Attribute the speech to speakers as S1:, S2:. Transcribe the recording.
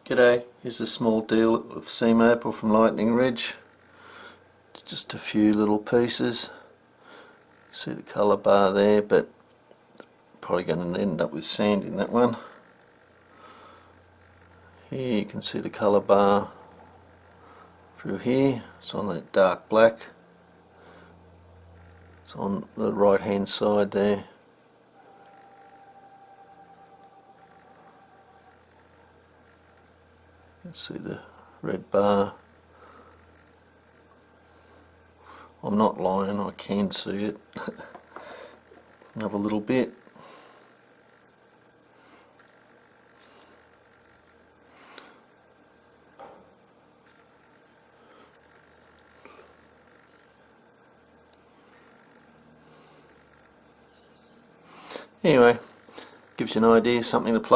S1: G'day, here's a small deal of sea maple from Lightning Ridge. Just a few little pieces. See the colour bar there, but probably going to end up with sand in that one. Here you can see the colour bar through here. It's on that dark black. It's on the right hand side there. You can see the red bar. I'm not lying, I can see it. Another little bit. Anyway, gives you an idea, something to play